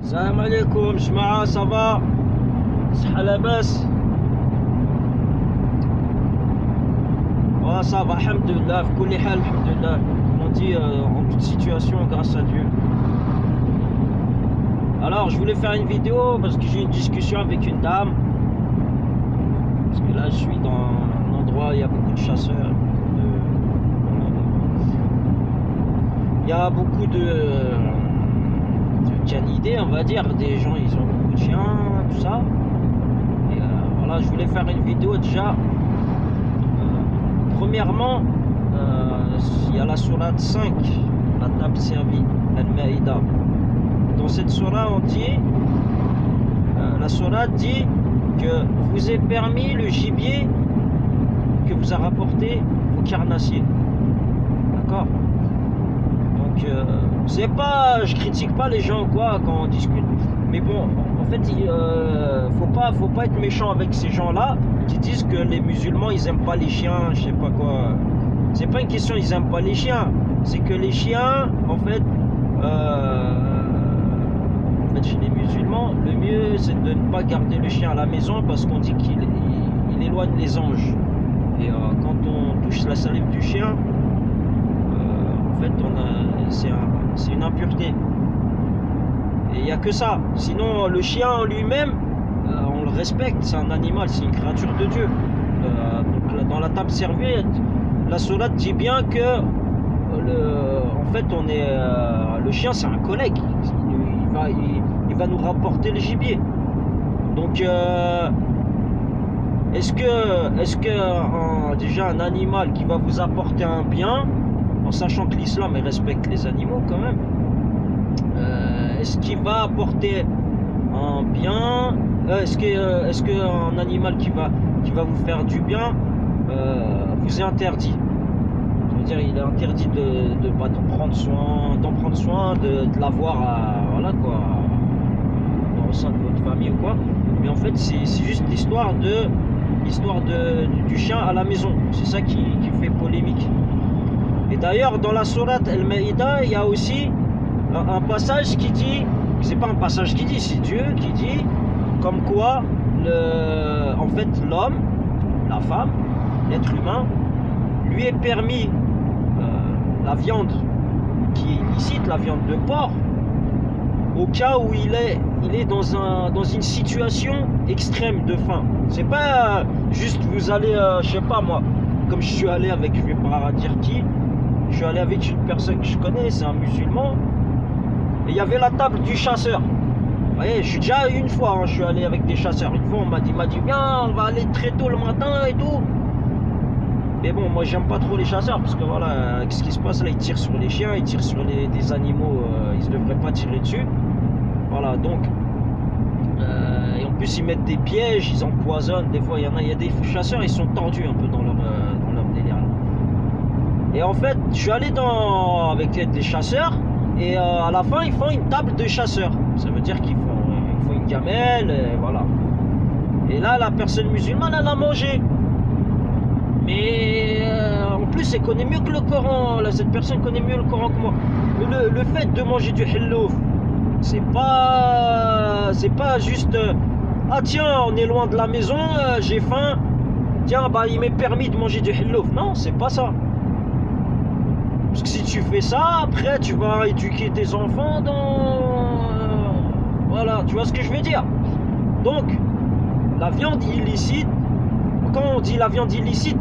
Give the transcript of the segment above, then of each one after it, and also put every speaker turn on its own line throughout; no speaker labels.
السلام عليكم جماعة صافا صحة لاباس صافا الحمد لله في كل حال الحمد لله on dit en toute situation grâce à Dieu. Alors je voulais faire une vidéo parce que j'ai une discussion avec une dame, parce que là je suis dans un endroit où il y a beaucoup de chasseurs, il y a beaucoup de canidés, on va dire, des gens ils ont beaucoup de chiens, tout ça. Et voilà, je voulais faire une vidéo déjà. Premièrement, il y a la sourate 5, la table servie, Al-Maïda. Dans cette sourate, on dit, la sourate dit que vous est permis le gibier que vous a rapporté vos carnassiers. D'accord? Donc, c'est pas, je critique pas les gens quoi quand on discute, mais bon, en fait, faut pas être méchant avec ces gens-là qui disent que les musulmans ils aiment pas les chiens, je sais pas quoi. C'est pas une question ils aiment pas les chiens, c'est que les chiens, en fait chez les musulmans, le mieux c'est de ne pas garder le chien à la maison parce qu'on dit qu'il éloigne les anges. Et quand on touche la salive du chien, en fait c'est une impureté. Et il n'y a que ça. Sinon le chien en lui-même, on le respecte, c'est un animal, c'est une créature de Dieu. Donc, dans la table servie, la sourate dit bien que en fait le chien c'est un collègue, il va nous rapporter le gibier. Donc est-ce que déjà un animal qui va vous apporter un bien, en sachant que l'islam respecte les animaux quand même, est-ce qu'il va apporter un bien, est-ce qu'un animal qui va vous faire du bien vous est interdit? Je veux dire, il est interdit d'en prendre soin, de l'avoir voilà quoi, au sein de votre famille ou quoi. Mais en fait c'est juste l'histoire du chien à la maison. C'est ça qui fait polémique. Et d'ailleurs dans la sourate Al-Maïda, il y a aussi un passage qui dit, c'est pas un passage qui dit, c'est Dieu qui dit comme quoi en fait l'homme, la femme, l'être humain, lui est permis la viande qui est illicite, la viande de porc, au cas où il est dans une situation extrême de faim. C'est pas juste vous allez, je sais pas moi, comme je suis allé avec, je vais pas dire qui, je suis allé avec une personne que je connais, c'est un musulman, et il y avait la table du chasseur. Vous voyez, je suis déjà une fois, je suis allé avec des chasseurs. Une fois, on m'a dit, viens, on va aller très tôt le matin et tout. Mais bon, moi, j'aime pas trop les chasseurs parce que voilà, ce qui se passe là, ils tirent sur les chiens, ils tirent sur des animaux, ils ne devraient pas tirer dessus. Voilà, donc, et en plus, ils mettent des pièges, ils empoisonnent. Des fois, il y a des chasseurs, ils sont tordus un peu dans leur délire. Et en fait, je suis allé avec des chasseurs. Et à la fin, ils font une table de chasseurs. Ça veut dire qu'ils font une gamelle, et voilà. Et là, la personne musulmane, elle a mangé. Mais en plus, elle connaît mieux que le Coran. Là, cette personne connaît mieux le Coran que moi. Mais le fait de manger du hillouf, c'est pas juste ah tiens, on est loin de la maison, j'ai faim. Tiens, bah il m'est permis de manger du hillouf. Non, c'est pas ça. Parce que si tu fais ça, après tu vas éduquer tes enfants voilà, tu vois ce que je veux dire. Donc, la viande illicite, quand on dit la viande illicite,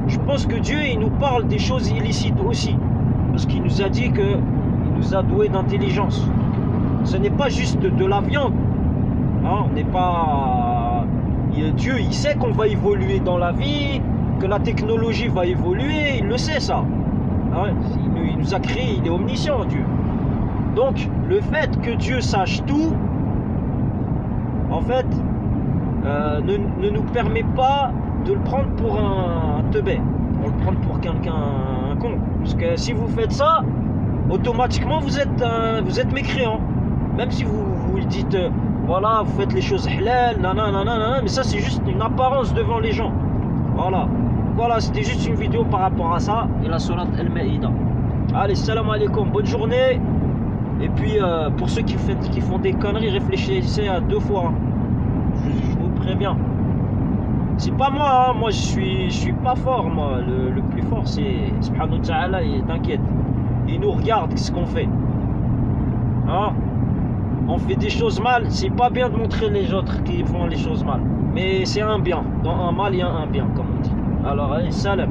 je pense que Dieu, il nous parle des choses illicites aussi. Parce qu'il nous a dit qu'il nous a doué d'intelligence. Ce n'est pas juste de la viande. Hein, on n'est pas... Dieu, il sait qu'on va évoluer dans la vie, que la technologie va évoluer, il le sait ça. Hein, il nous a créé, il est omniscient Dieu. Donc le fait que Dieu sache tout, en fait, ne nous permet pas de le prendre pour un teubé, pour le prendre pour un con. Parce que si vous faites ça, automatiquement vous êtes mécréant. Même si vous le dites, voilà, vous faites les choses halal, nanana, mais ça c'est juste une apparence devant les gens. Voilà, c'était juste une vidéo par rapport à ça et la sourate Al-Maïda. Allez, salam alaikum, bonne journée. Et puis, pour ceux qui font des conneries, réfléchissez à 2 fois. Hein. Je vous préviens. C'est pas moi, hein. Moi je suis pas fort, moi. Le plus fort, c'est Subhanahu wa ta'ala, et t'inquiète. Il nous regarde ce qu'on fait. Hein? On fait des choses mal, c'est pas bien de montrer les autres qui font les choses mal. Mais c'est un bien. Dans un mal, il y a un bien, comme on dit. Alors, allez, salam.